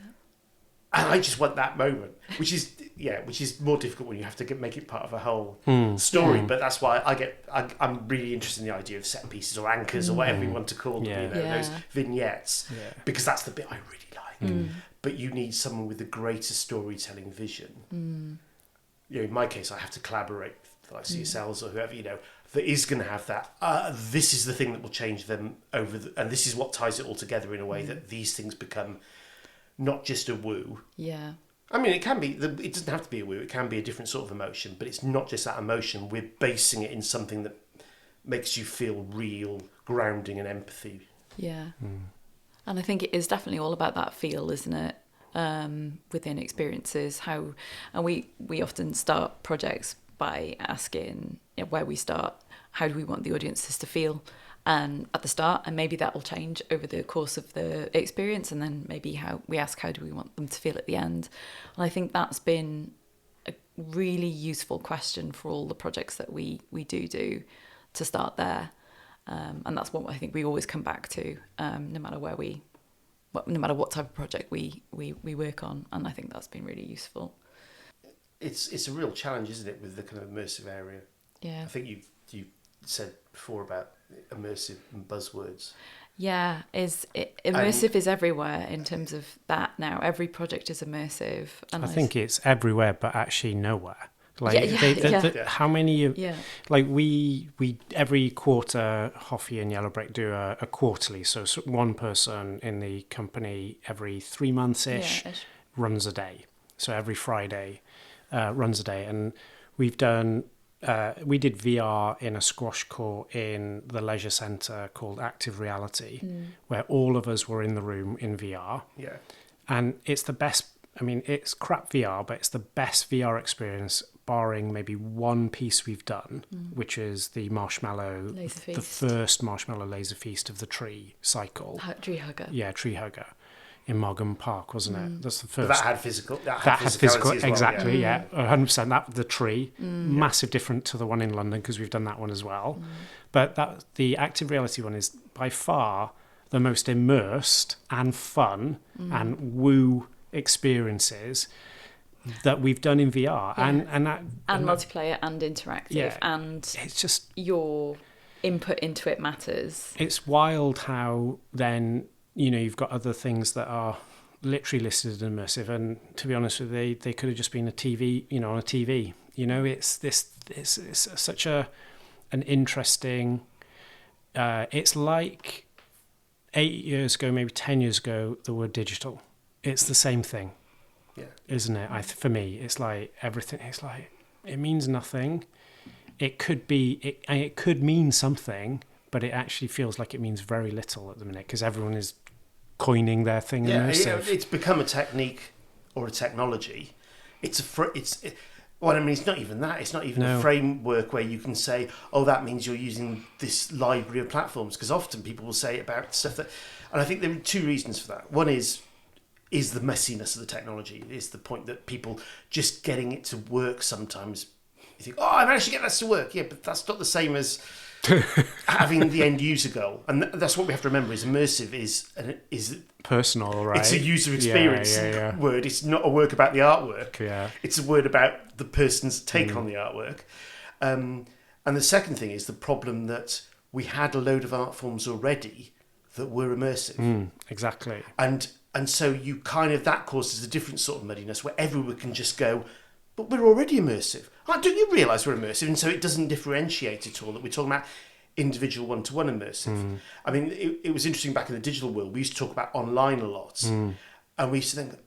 And I just want that moment, which is more difficult when you have to make it part of a whole story. Yeah. But that's why I'm really interested in the idea of set pieces or anchors or whatever you want to call them, those vignettes, because that's the bit I really like. But you need someone with a greater storytelling vision. You know, in my case, I have to collaborate with like CSLs or whoever, you know, that is going to have that. This is the thing that will change them and this is what ties it all together in a way that these things become not just a woo. Yeah. I mean, it can be. It doesn't have to be a woo. It can be a different sort of emotion, but it's not just that emotion. We're basing it in something that makes you feel real, grounding, and empathy. Yeah. And I think it is definitely all about that feel, isn't it? Within experiences, and we often start projects by asking, you know, where we start, how do we want the audiences to feel at the start, and maybe that will change over the course of the experience, and then maybe how do we want them to feel at the end. And I think that's been a really useful question for all the projects that we do to start there, and that's what I think we always come back to, no matter what type of project we work on, and I think that's been really useful. It's a real challenge, isn't it, with the kind of immersive area? Yeah. I think you said before about immersive and buzzwords. Yeah, immersive is everywhere in terms of that now. Every project is immersive. And I think it's everywhere, but actually nowhere. Like how many? Yeah. Like we every quarter, Hoffy and Yellowbrick do a quarterly. So one person in the company every 3 months ish runs a day. So every Friday runs a day, and we've done. We did VR in a squash court in the leisure centre called Active Reality, where all of us were in the room in VR. Yeah. And it's the best. I mean, it's crap VR, but it's the best VR experience, barring maybe one piece we've done, which is the marshmallow, the first marshmallow laser feast of the tree cycle. Tree hugger. Yeah, tree hugger in Margam Park, wasn't it? That's the first. But that had physical. That had physical, as well, exactly. Yeah, 100%. That the tree, massive different to the one in London because we've done that one as well. But the active reality one is by far the most immersed and fun and woo experiences that we've done in VR, and multiplayer and interactive, and it's just your input into it matters. It's wild how then you've got other things that are literally listed as immersive, and to be honest with you, they could have just been a TV, on a TV. It's such an interesting. It's like 8 years ago, maybe 10 years ago, the word digital. It's the same thing, isn't it? For me, it's like everything. It's like it means nothing. It could be, it could mean something, but it actually feels like it means very little at the minute because everyone is coining their thing. It's become a technique or a technology. It's not even that. It's not even a framework where you can say, oh, that means you're using this library of platforms. Because often people will say about stuff that, and I think there are two reasons for that. One is the messiness of the technology. It's the point that people just getting it to work sometimes. You think, oh, I managed to get that to work. Yeah, but that's not the same as having the end user goal. And that's what we have to remember is immersive is personal, right? It's a user experience word. It's not a work about the artwork. Yeah. It's a word about the person's take on the artwork. And the second thing is the problem that we had a load of art forms already that were immersive. Exactly. And so you that causes a different sort of muddiness where everyone can just go, but we're already immersive. Don't you realise we're immersive? And so it doesn't differentiate at all that we're talking about individual one-to-one immersive. I mean, it was interesting back in the digital world. We used to talk about online a lot. And we used to think,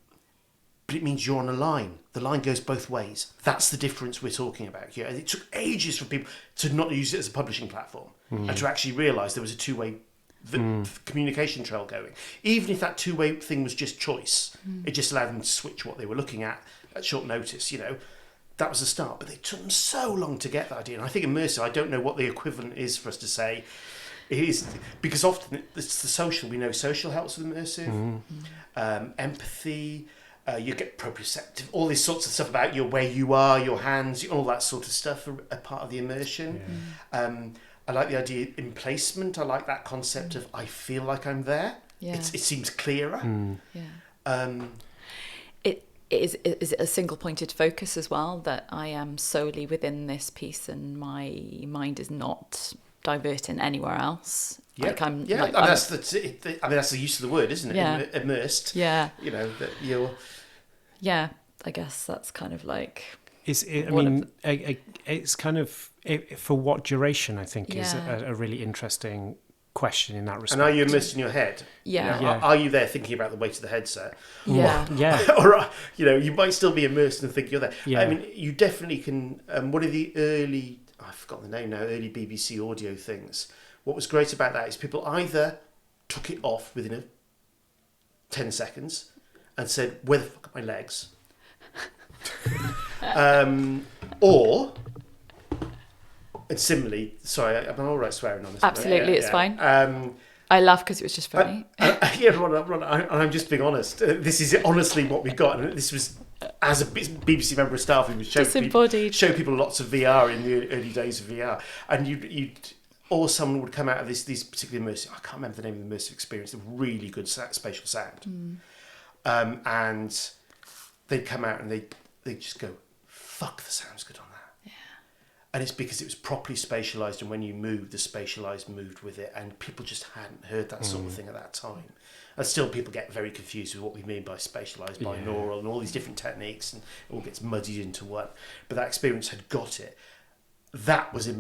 but it means you're on a line. The line goes both ways. That's the difference we're talking about here. And it took ages for people to not use it as a publishing platform and to actually realise there was a two-way communication trail going. Even if that two-way thing was just choice, it just allowed them to switch what they were looking at short notice, that was the start. But they took them so long to get that idea. And I think immersive, I don't know what the equivalent is for us to say. It is, because often it's the social. We know social helps with immersive. Empathy, you get proprioceptive, all these sorts of stuff about where you are, your hands, all that sort of stuff are a part of the immersion. I like the idea in placement. I like that concept of I feel like I'm there. It seems clearer. Is it a single-pointed focus as well, that I am solely within this piece and my mind is not diverting anywhere else? That's the use of the word, isn't it? Yeah. Immersed. Yeah. That you're. Yeah, I guess that's kind of like. It's kind of for what duration? I think is a really interesting question in that respect. And are you immersed in your head? Are you there thinking about the weight of the headset? Or you might still be immersed and think you're there. I mean, you definitely can. One of the early, I've forgotten the name now, early BBC audio things. What was great about that is people either took it off within 10 seconds and said, "Where the fuck are my legs?" Or. And similarly, sorry, I'm all right swearing on this. Absolutely, it's fine. I laugh because it was just funny. I'm just being honest. This is honestly what we got. And this was, as a BBC member of staff, we would show people lots of VR in the early days of VR. And or someone would come out of these particularly immersive, I can't remember the name of the immersive experience, the really good spatial sound. And they'd come out and they'd just go, fuck, the sound's good on that. And it's because it was properly spatialised, and when you moved, the spatialised moved with it, and people just hadn't heard that sort of thing at that time. And still people get very confused with what we mean by spatialised, binaural, and all these different techniques, and it all gets muddied into one. But that experience had got it. That was,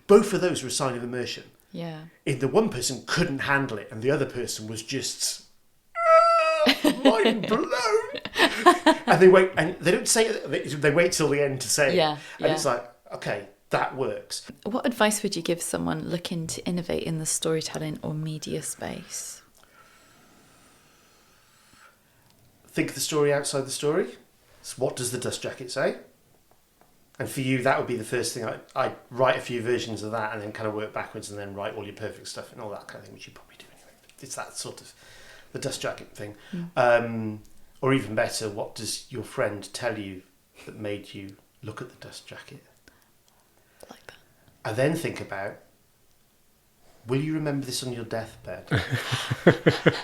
both of those were a sign of immersion. Yeah. The one person couldn't handle it, and the other person was just mind blown. And they wait, and they don't say it, they wait till the end to say it. And it's like, okay, that works. What advice would you give someone looking to innovate in the storytelling or media space? Think of the story outside the story. So what does the dust jacket say? And for you, that would be the first thing. I'd write a few versions of that and then kind of work backwards and then write all your perfect stuff and all that kind of thing, which you probably do anyway. It's that sort of the dust jacket thing. Or even better, what does your friend tell you that made you look at the dust jacket? I like that. And then think about, will you remember this on your deathbed?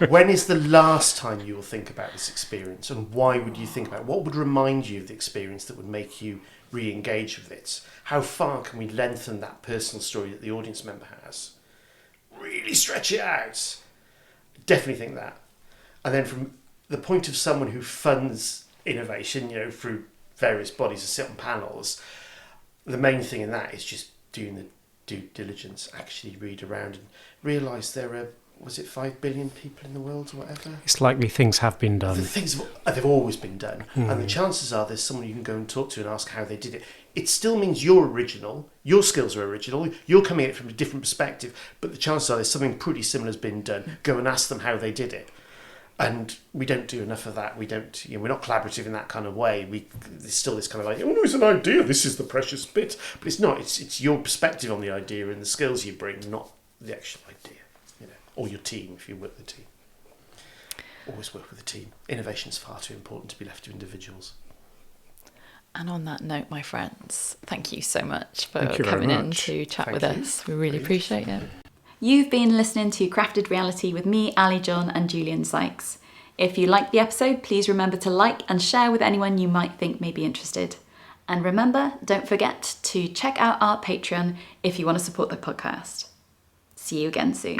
When is the last time you will think about this experience, and why would you think about it? What would remind you of the experience that would make you re-engage with it? How far can we lengthen that personal story that the audience member has? Really stretch it out. Definitely think that. And then from the point of someone who funds innovation, through various bodies that sit on panels, the main thing in that is just doing the due diligence, actually read around and realise there are, 5 billion people in the world or whatever? It's likely things have been done. They've always been done. And the chances are there's someone you can go and talk to and ask how they did it. It still means you're original, your skills are original, you're coming at it from a different perspective, but the chances are there's something pretty similar has been done. Go and ask them how they did it. And we don't do enough of that. We don't, we're not collaborative in that kind of way. There's still this kind of like, it's an idea, this is the precious bit. But it's not, it's your perspective on the idea and the skills you bring, not the actual idea, or your team if you work with a team. Always work with a team. Innovation is far too important to be left to individuals. And on that note, my friends, thank you so much for Thank you coming very in much. to chat Thank with you. us. We really appreciate it. You've been listening to Crafted Reality with me, Ali John, and Julian Sykes. If you liked the episode, please remember to like and share with anyone you might think may be interested. And remember, don't forget to check out our Patreon if you want to support the podcast. See you again soon.